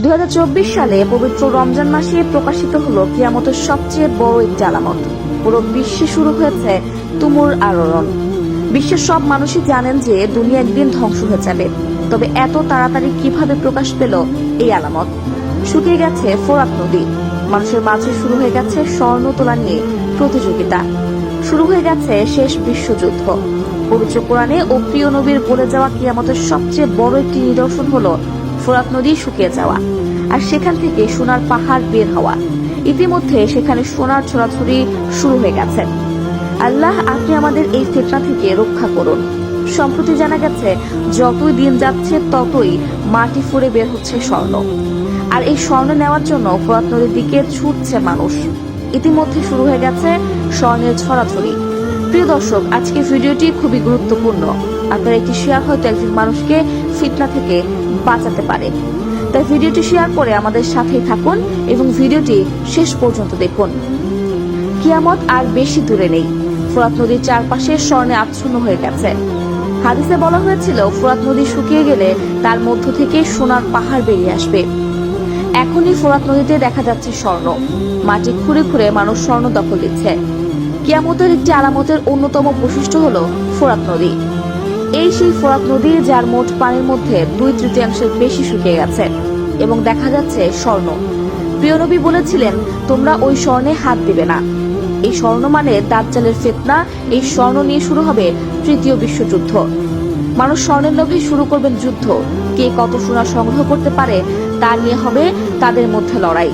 2024 সালে পবিত্র রমজান মাসে প্রকাশিত হলো কিয়ামতের সবচেয়ে বড় একটি আলামত। পুরো বিশ্বে শুরু হয়েছে তুমুল আলোড়ন। বিশ্বের সব মানুষই জানেন যে দুনিয়া একদিন ধ্বংস হয়ে যাবে, তবে এত তাড়াতাড়ি কিভাবে প্রকাশ পেল এই আলামত? শুকিয়ে গেছে ফোরাত নদী, মানুষের মাঝে শুরু হয়ে গেছে স্বর্ণ তোলা নিয়ে প্রতিযোগিতা, শুরু হয়ে গেছে শেষ বিশ্বযুদ্ধ। পবিত্র কোরআনে ও প্রিয় নবীর বলে যাওয়া কিয়ামতের সবচেয়ে বড় একটি নিদর্শন হলো ফোরাত নদী শুকিয়ে যাওয়া, আর সেখান থেকে সোনার পাহাড় বের হওয়া। ইতিমধ্যে সেখানে সোনার ছড়াছড়ি শুরু হয়ে গেছে। আল্লাহ, আপনি আমাদের এই ফিতনা থেকে রক্ষা করুন। সম্প্রতি জানা গেছে যতই দিন যাচ্ছে ততই মাটি ফুঁড়ে বের হচ্ছে স্বর্ণ, আর এই স্বর্ণ নেওয়ার জন্য ফোরাত নদীর দিকে ছুটছে মানুষ। ইতিমধ্যে শুরু হয়ে গেছে স্বর্ণের ছড়াছড়ি। প্রিয় দর্শক, আজকের ভিডিওটি খুবই গুরুত্বপূর্ণ। আপনার একটি শেয়ার হয়তো একজন মানুষকে ফিতনা থেকে বাঁচাতে পারে, তাই ভিডিওটি শেয়ার করে আমাদের সাথেই থাকুন এবং ভিডিওটি শেষ পর্যন্ত দেখুন। কিয়ামত আর বেশি দূরে নেই। ফোরাত নদীর চারপাশে স্বর্ণে আচ্ছন্ন হয়ে গেছে। হাদিসে বলা হয়েছিল ফোরাত নদী শুকিয়ে গেলে তার মধ্য থেকে সোনার পাহাড় বেরিয়ে আসবে। এখনই ফোরাত নদীতে দেখা যাচ্ছে স্বর্ণ। মাটি খুঁড়ে খুঁড়ে মানুষ স্বর্ণ দখল দিচ্ছে। কিয়ামতের একটি আলামতের অন্যতম বৈশিষ্ট্য হলো ফোরাত নদী। এই সেই ফোরাত নদী যার মোট পানির মধ্যে 2/3 বেশি শুকিয়ে গেছে এবং দেখা যাচ্ছে স্বর্ণ। প্রিয় নবী বলেছিলেন, তোমরা ওই স্বর্ণে হাত দিবে না। এই স্বর্ণ মানে দাজ্জালের ফিতনা। এই স্বর্ণ নিয়ে শুরু হবে তৃতীয় বিশ্বযুদ্ধ। মানুষ স্বর্ণের লোভে শুরু করবেন যুদ্ধ। কে কত সোনা সংগ্রহ করতে পারে তা নিয়ে হবে তাদের মধ্যে লড়াই।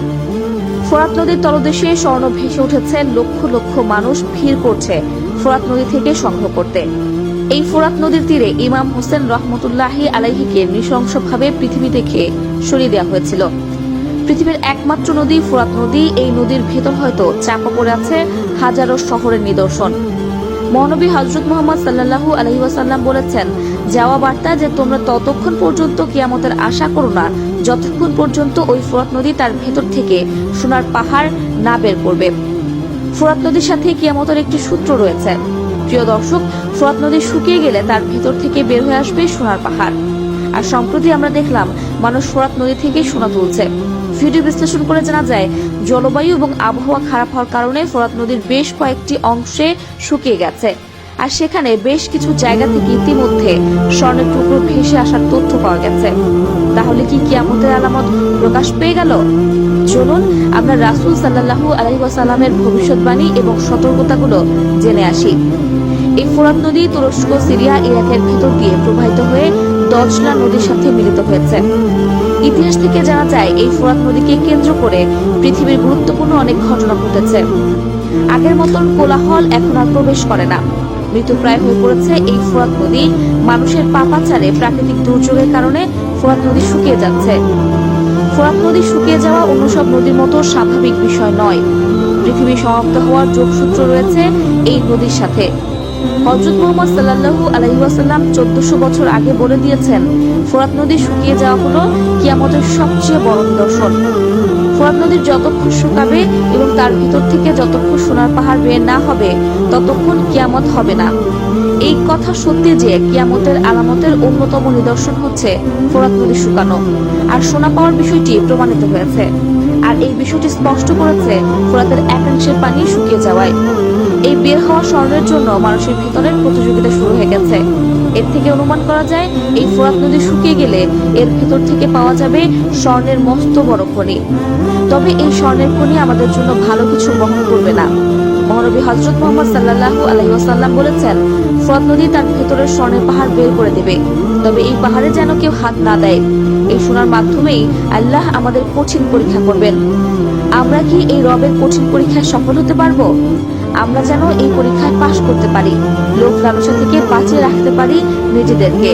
ফোরাত নদীর তলদেশে স্বর্ণ ভেসে উঠেছে, লক্ষ লক্ষ মানুষ ভিড় করছে ফোরাত নদী থেকে সংগ্রহ করতে। এই ফোরাত নদীর তীরে ইমাম হোসেন রহমতুল্লাহি আলাইহিকে নৃশংসভাবে পৃথিবী থেকে সরিয়ে দেওয়া হয়েছিল। পৃথিবীর একমাত্র নদী ফোরাত নদী। এই নদীর ভেতর হয়তো চাপা পড়ে আছে হাজারো শহরের নিদর্শন। মহানবী হযরত মুহাম্মদ সাল্লাল্লাহু আলাইহি ওয়াসাল্লাম বলেছেন, যাওয়া বার্তা যে তোমরা ততক্ষণ পর্যন্ত কিয়ামতের আশা করো না যতক্ষণ পর্যন্ত ওই ফোরাত নদী তার ভেতর থেকে সোনার পাহাড় না বের করবে। ফোরাত নদীর সাথে কিয়ামতের একটি সূত্র রয়েছে। প্রিয় দর্শক, ফোরাত নদী শুকিয়ে গেলে তার ভেতর থেকে বের হয়ে আসবে সোনার পাহাড়। আর সম্প্রতি আমরা দেখলাম মানুষ ফোরাত নদী থেকে সোনা তুলছে। ভিডিও বিশ্লেষণ করে জানা যায়, জলবায়ু এবং আবহাওয়া খারাপ হওয়ার কারণে ফোরাত নদীর বেশ কয়েকটি অংশে শুকিয়ে গেছে, আর সেখানে বেশ কিছু জায়গা থেকে ইতিমধ্যে স্বর্ণের টুকরো ভেসে আসার তথ্য পাওয়া গেছে। তাহলে কি কিয়ামতের আলামত প্রকাশ পেয়ে গেল? চলুন আমরা রাসূল সাল্লাল্লাহু আলাইহি ওয়াসাল্লামের ভবিষ্যৎবাণী এবং সতর্কতাগুলো জেনে আসি। এই ফোরাত নদী তুরস্ক, সিরিয়া, ইরাকের ভেতর দিয়ে প্রবাহিত হয়ে দজলা নদীর সাথে মিলিত হয়েছে। ইতিহাস থেকে জানা যায় এই ফোরাত নদীকে কেন্দ্র করে পৃথিবীর গুরুত্বপূর্ণ অনেক ঘটনা ঘটেছে। আগের মতন কোলাহল এখন আর প্রবেশ করে না। মৃতপ্রায় হয়ে পড়েছে এই ফোরাত নদী। মানুষের পাপাচারে, প্রাকৃতিক দুর্যোগের কারণে ফোরাত নদী শুকিয়ে যাচ্ছে। ফোরাত নদী শুকিয়ে যাওয়া অন্য সব নদীর মতো স্বাভাবিক বিষয় নয়। পৃথিবী সমাপ্ত হওয়ার যোগসূত্র রয়েছে এই নদীর সাথে। হযরত মুহাম্মদ সাল্লাল্লাহু আলাইহি ওয়াসাল্লাম 1400 বছর আগে বলে দিয়েছেন, ফোরাত নদী শুকিয়ে যাওয়া হলো কিয়ামতের সবচেয়ে বড় নিদর্শন। ফোরাত নদীর যতক্ষণ শুকাবে এবং তার ভিতর থেকে যতক্ষণ সোনার পাহাড় বের না হবে ততক্ষণ কিয়ামত হবে না। এই কথা সত্যি যে কিয়ামতের আলামতের অন্যতম নিদর্শন হচ্ছে ফোরাত নদী শুকানো, আর সোনা পাওয়ার বিষয়টি প্রমাণিত হয়েছে। আর এই বিষয়টি স্পষ্ট করেছে ফোরাতের একাংশের পানি শুকিয়ে যাওয়ায়। এই বের হওয়া স্বর্ণের জন্য মানুষের ভিতরের প্রতিযোগিতা শুরু হয়ে গেছে। এর থেকে অনুমান করা যায় এই ফোরাত নদী শুকিয়ে গেলে এর ভেতর থেকে পাওয়া যাবে স্বর্ণের মস্ত বড় খনি। তবে এই স্বর্ণের খনি আমাদের জন্য ভালো কিছু বহন করবে না। মহানবী হযরত মুহাম্মদ সাল্লাল্লাহু আলাইহি ওয়াসাল্লাম বলেছেন, ফোরাত নদী তার ভেতরের স্বর্ণের পাহাড় বের করে দেবে, তবে এই পাহাড়ে যেন কেউ হাত না দেয়। এই সোনার মাধ্যমেই আল্লাহ আমাদের কঠিন পরীক্ষা করবেন। আমরা কি এই রবের কঠিন পরীক্ষায় সফল হতে পারবো? আমরা যেন এই পরীক্ষায় পাশ করতে পারি, লোক লালসা থেকে বাঁচিয়ে রাখতে পারি নিজেদেরকে।